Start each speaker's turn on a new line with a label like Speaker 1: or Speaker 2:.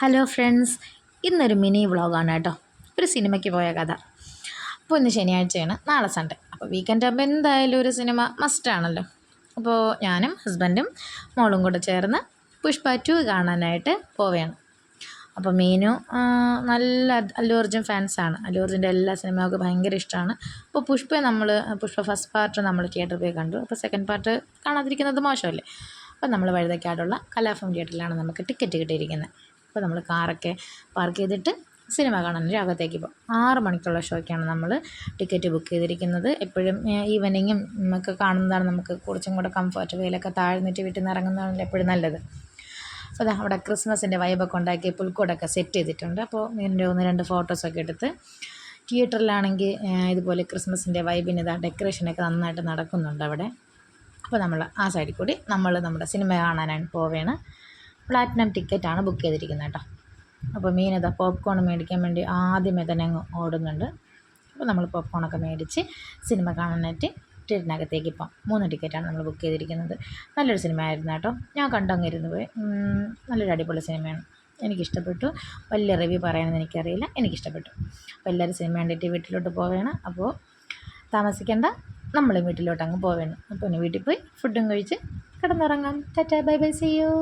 Speaker 1: Hello friends, ഇന്നൊരു mini വ്ളോഗാണ് കേട്ടോ. ഒരു സിനിമയ്ക്ക് പോയ കഥ. അപ്പോൾ ഇന്ന് ശനിയാഴ്ചയാണ്, നാളെ സൺഡേ. അപ്പോൾ വീക്കെൻഡ് ആകുമ്പോൾ എന്തായാലും ഒരു സിനിമ മസ്റ്റാണല്ലോ. അപ്പോൾ ഞാനും ഹസ്ബൻഡും മോളും കൂടെ ചേർന്ന് പുഷ്പ 2 കാണാനായിട്ട് പോവുകയാണ്. അപ്പോൾ മീനു നല്ല അല്ലു അർജുൻ ഫാൻസാണ്. അല്ലു അർജുൻ്റെ എല്ലാ സിനിമകൾക്ക് ഭയങ്കര ഇഷ്ടമാണ്. അപ്പോൾ പുഷ്പ ഫസ്റ്റ് പാർട്ട് നമ്മൾ തിയേറ്ററിൽ പോയി കണ്ടു. അപ്പോൾ സെക്കൻഡ് പാർട്ട് കാണാതിരിക്കുന്നത് മോശമല്ലേ. അപ്പോൾ നമ്മൾ വഴുതക്കാടുള്ള കലാഭവൻ തിയേറ്ററിലാണ് നമുക്ക് ടിക്കറ്റ് കിട്ടിയിരിക്കുന്നത്. അപ്പോൾ നമ്മൾ കാറൊക്കെ പാർക്ക് ചെയ്തിട്ട് സിനിമ കാണാൻ അകത്തേക്ക് പോകും. 6 മണിക്കുള്ള ഷോയ്ക്കാണ് നമ്മൾ ടിക്കറ്റ് ബുക്ക് ചെയ്തിരിക്കുന്നത്. എപ്പോഴും ഈവനിങ്ങും നമുക്ക് കാണുന്നതാണ് നമുക്ക് കുറച്ചും കൂടെ കംഫർട്ട്. വെയിലൊക്കെ താഴ്ന്നിട്ട് വീട്ടിൽ നിന്ന് ഇറങ്ങുന്നതാണല്ലോ എപ്പോഴും നല്ലത്. അപ്പോൾ അതാ അവിടെ ക്രിസ്മസിൻ്റെ വൈബൊക്കെ ഉണ്ടാക്കി പുൽക്കൂടൊക്കെ സെറ്റ് ചെയ്തിട്ടുണ്ട്. അപ്പോൾ ഇതിൻ്റെ 1-2 ഫോട്ടോസൊക്കെ എടുത്ത് തിയേറ്ററിലാണെങ്കിൽ ഇതുപോലെ ക്രിസ്മസിൻ്റെ വൈബിന് ഇതാ ഡെക്കറേഷനൊക്കെ നന്നായിട്ട് നടക്കുന്നുണ്ട് അവിടെ. അപ്പോൾ നമ്മൾ ആ സൈഡിൽ കൂടി നമ്മുടെ സിനിമ കാണാനാണ് പോവുകയാണ്. പ്ലാറ്റിനം ടിക്കറ്റാണ് ബുക്ക് ചെയ്തിരിക്കുന്നത് കേട്ടോ. അപ്പോൾ മീനതാ പോപ്കോൺ മേടിക്കാൻ വേണ്ടി ആദ്യമേ തന്നെ അങ്ങ് ഓടുന്നുണ്ട്. അപ്പോൾ നമ്മൾ പോപ്കോണൊക്കെ മേടിച്ച് സിനിമ കാണാനായിട്ട് തിയേറ്ററിനകത്തേക്ക് ഇപ്പം 3 ടിക്കറ്റാണ് നമ്മൾ ബുക്ക് ചെയ്തിരിക്കുന്നത്. നല്ലൊരു സിനിമ ആയിരുന്നു കേട്ടോ. ഞാൻ കണ്ടങ്ങ് ഇരുന്ന് പോയി. നല്ലൊരു അടിപൊളി സിനിമയാണ്, എനിക്കിഷ്ടപ്പെട്ടു. വലിയ റിവ്യൂ പറയണമെന്ന് എനിക്കറിയില്ല, എനിക്കിഷ്ടപ്പെട്ടു. അപ്പോൾ എല്ലാവരും സിനിമ കണ്ടിട്ട് വീട്ടിലോട്ട് പോവുകയാണ്. അപ്പോൾ താമസിക്കേണ്ട, നമ്മൾ വീട്ടിലോട്ട് അങ്ങ് പോവുകയാണ്. അപ്പോൾ ഇനി വീട്ടിൽ പോയി ഫുഡും കഴിച്ച് കിടന്നുറങ്ങാം. Tata, bye bye, see U.